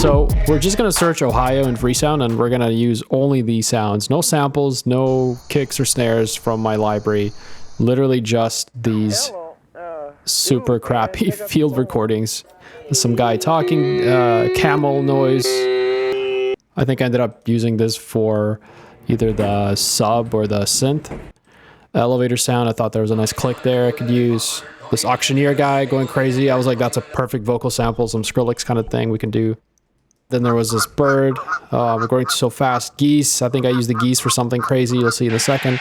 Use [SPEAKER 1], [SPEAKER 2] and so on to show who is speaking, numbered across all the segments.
[SPEAKER 1] So we're just going to search Ohio in Freesound, and we're going to use only these sounds. No samples, no kicks or snares from my library. Literally just these super crappy field recordings. Some guy talking, camel noise. I think I ended up using this for either the sub or the synth. Elevator sound, I thought there was a nice click there I could use. This auctioneer guy going crazy. I was like, that's a perfect vocal sample, some Skrillex kind of thing we can do. Then there was this bird. We're going so fast. Geese. I think I used the geese for something crazy. You'll see in a second.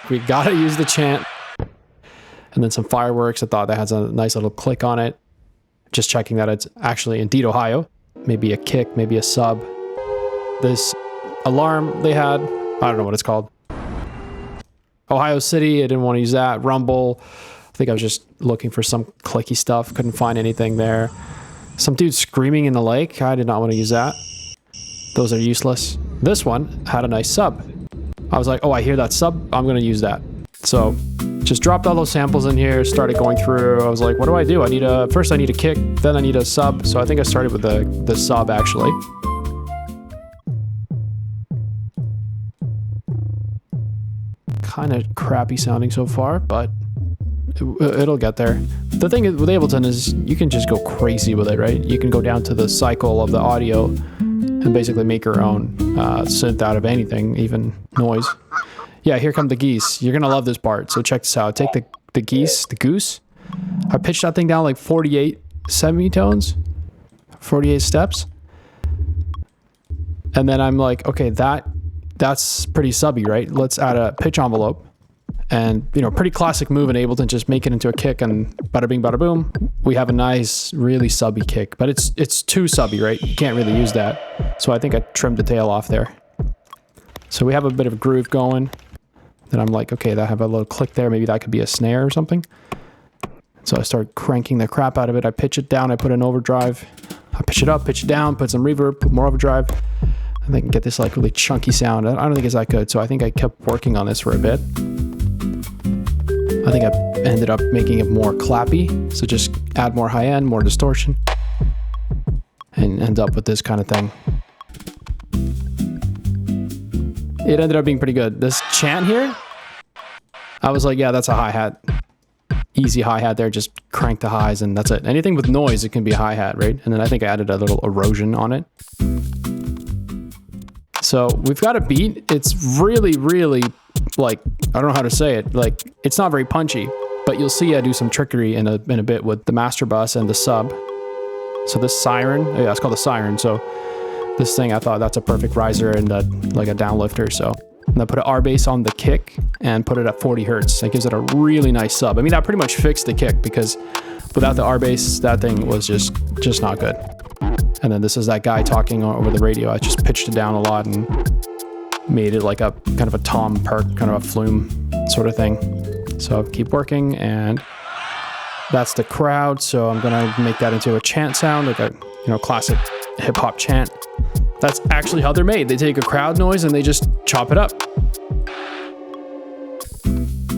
[SPEAKER 1] We gotta use the chant. And then some fireworks. I thought that has a nice little click on it. Just checking that it's actually indeed Ohio. Maybe a kick, maybe a sub. This alarm they had, I don't know what it's called. Ohio City, I didn't want to use that. Rumble. I think I was just looking for some clicky stuff. Couldn't find anything there. Some dude screaming in the lake. I did not want to use that. Those are useless. This one had a nice sub. I was like, oh, I hear that sub. I'm going to use that. So just dropped all those samples in here, started going through. I was like, what do I do? First I need a kick, then I need a sub. So I think I started with the sub actually. Kind of crappy sounding so far, but it'll get there. The thing with Ableton is you can just go crazy with it, right? You can go down to the cycle of the audio and basically make your own synth out of anything, even noise. Yeah, here come the geese. You're gonna love this part. So check this out. Take the goose. I pitched that thing down like 48 semitones, 48 steps. And then I'm like, okay, that's pretty subby, right? Let's add a pitch envelope. And, pretty classic move in Ableton, just make it into a kick and bada bing, bada boom. We have a nice, really subby kick, but it's too subby, right? You can't really use that. So I think I trimmed the tail off there. So we have a bit of a groove going. Then I'm like, okay, that have a little click there. Maybe that could be a snare or something. So I start cranking the crap out of it. I pitch it down. I put an overdrive. I pitch it up, pitch it down, put some reverb, put more overdrive. And I can get this like really chunky sound. I don't think it's that good. So I think I kept working on this for a bit. I think I ended up making it more clappy. So just add more high end, more distortion, and end up with this kind of thing. It ended up being pretty good. This chant here, I was like, yeah, that's a hi-hat. Easy hi-hat there, just crank the highs and that's it. Anything with noise, it can be a hi-hat, right? And then I think I added a little erosion on it. So we've got a beat. It's really, really, like, I don't know how to say it. Like, it's not very punchy, but you'll see I do some trickery in a bit with the master bus and the sub. So this siren, yeah, it's called the siren. So this thing, I thought that's a perfect riser and like a downlifter. So and I put an R bass on the kick and put it at 40 hertz. That gives it a really nice sub. I mean, that pretty much fixed the kick because without the R bass, that thing was just not good. And then this is that guy talking over the radio. I just pitched it down a lot and made it like a kind of a Tom Perk, kind of a flume sort of thing. So keep working, and that's the crowd. So I'm gonna make that into a chant sound, like a classic hip hop chant. That's actually how they're made. They take a crowd noise and they just chop it up.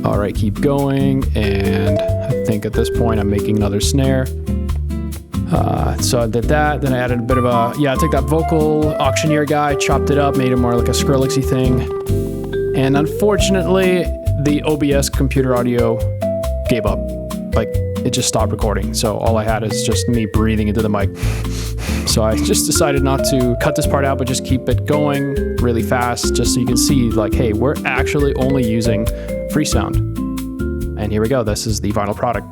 [SPEAKER 1] All right, keep going. And I think at this point I'm making another snare. So I did that, then I added a bit of I took that vocal auctioneer guy, chopped it up, made it more like a Skrillexy thing. And unfortunately, the OBS computer audio gave up. Like, it just stopped recording. So all I had is just me breathing into the mic. So I just decided not to cut this part out, but just keep it going really fast, just so you can see, like, hey, we're actually only using Freesound. And here we go. This is the final product.